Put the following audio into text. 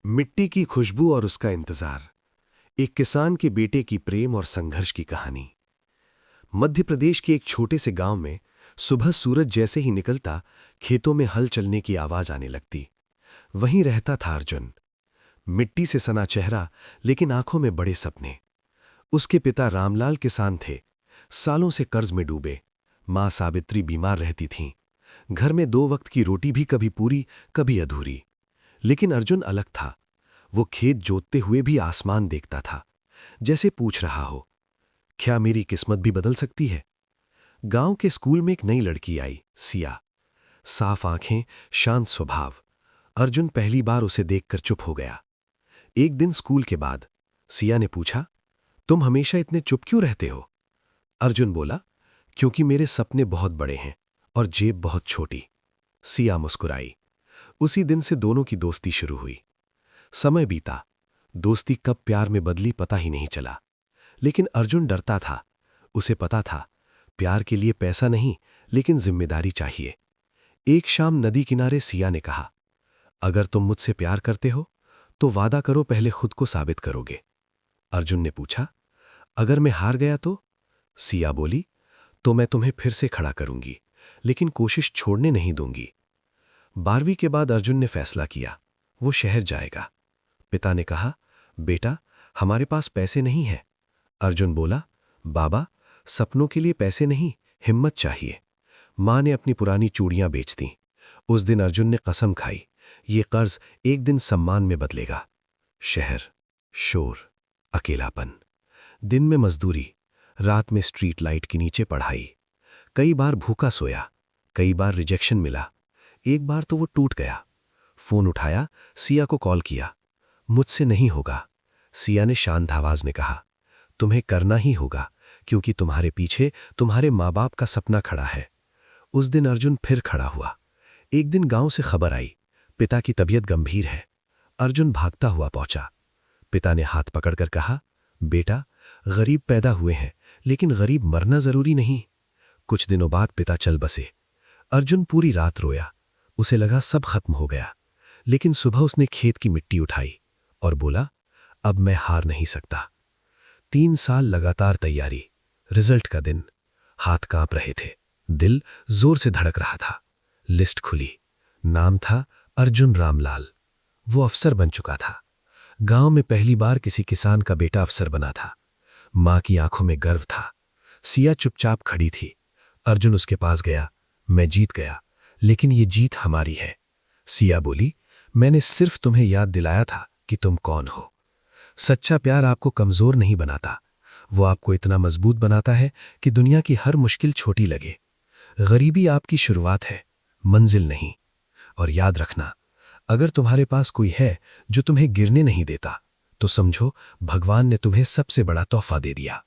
मिट्टी की खुशबू और उसका इंतजार। एक किसान के बेटे की प्रेम और संघर्ष की कहानी। मध्य प्रदेश के एक छोटे से गांव में सुबह सूरज जैसे ही निकलता, खेतों में हल चलने की आवाज आने लगती। वहीं रहता था अर्जुन। मिट्टी से सना चेहरा, लेकिन आंखों में बड़े सपने। उसके पिता रामलाल किसान थे, सालों से कर्ज में डूबे। मां सावित्री बीमार रहती थीं। घर में 2 वक्त की रोटी भी कभी पूरी, कभी अधूरी। लेकिन अर्जुन अलग था। वो खेत जोतते हुए भी आसमान देखता था, जैसे पूछ रहा हो, क्या मेरी किस्मत भी बदल सकती है? गांव के स्कूल में एक नई लड़की आई, सिया। साफ आंखें, शांत स्वभाव। अर्जुन पहली बार उसे देखकर चुप हो गया। एक दिन स्कूल के बाद सिया ने पूछा, तुम हमेशा इतने चुप क्यों रहते हो? अर्जुन बोला, क्योंकि मेरे सपने बहुत बड़े हैं और जेब बहुत छोटी। सिया मुस्कुराई। उसी दिन से दोनों की दोस्ती शुरू हुई। समय बीता। दोस्ती कब प्यार में बदली पता ही नहीं चला। लेकिन अर्जुन डरता था। उसे पता था, प्यार के लिए पैसा नहीं, लेकिन जिम्मेदारी चाहिए। एक शाम नदी किनारे सिया ने कहा, अगर तुम मुझसे प्यार करते हो तो वादा करो पहले खुद को साबित करोगे। अर्जुन ने पूछा, अगर मैं हार गया तो? सिया बोली, तो मैं तुम्हें फिर से खड़ा करूंगी, लेकिन कोशिश छोड़ने नहीं दूंगी। 12वीं के बाद अर्जुन ने फैसला किया, वो शहर जाएगा। पिता ने कहा, बेटा, हमारे पास पैसे नहीं हैं। अर्जुन बोला, बाबा, सपनों के लिए पैसे नहीं, हिम्मत चाहिए। मां ने अपनी पुरानी चूड़ियां बेच दी। उस दिन अर्जुन ने कसम खाई, ये कर्ज एक दिन सम्मान में बदलेगा। शहर, शोर, अकेलापन। दिन में मजदूरी, रात में स्ट्रीट लाइट के नीचे पढ़ाई। कई बार भूखा सोया, कई बार रिजेक्शन मिला। एक बार तो वो टूट गया। फोन उठाया, सिया को कॉल किया। मुझसे नहीं होगा, सिया ने शांत आवाज में कहा। तुम्हें करना ही होगा, क्योंकि तुम्हारे पीछे तुम्हारे माँ बाप का सपना खड़ा है। उस दिन अर्जुन फिर खड़ा हुआ। एक दिन गांव से खबर आई, पिता की तबीयत गंभीर है। अर्जुन भागता हुआ पहुंचा। पिता ने हाथ पकड़कर कहा, बेटा, गरीब पैदा हुए हैं, लेकिन गरीब मरना जरूरी नहीं। कुछ दिनों बाद पिता चल बसे। अर्जुन पूरी रात रोया। उसे लगा सब खत्म हो गया। लेकिन सुबह उसने खेत की मिट्टी उठाई और बोला, अब मैं हार नहीं सकता। 3 साल लगातार तैयारी। रिजल्ट का दिन। हाथ कांप रहे थे, दिल जोर से धड़क रहा था। लिस्ट खुली। नाम था अर्जुन रामलाल। वो अफसर बन चुका था। गांव में पहली बार किसी किसान का बेटा अफसर बना था। मां की आंखों में गर्व था। सिया चुपचाप खड़ी थी। अर्जुन उसके पास गया, मैं जीत गया, लेकिन ये जीत हमारी है। सिया बोली, मैंने सिर्फ तुम्हें याद दिलाया था कि तुम कौन हो। सच्चा प्यार आपको कमजोर नहीं बनाता, वो आपको इतना मजबूत बनाता है कि दुनिया की हर मुश्किल छोटी लगे। गरीबी आपकी शुरुआत है, मंजिल नहीं। और याद रखना, अगर तुम्हारे पास कोई है जो तुम्हें गिरने नहीं देता, तो समझो भगवान ने तुम्हें सबसे बड़ा तोहफा दे दिया।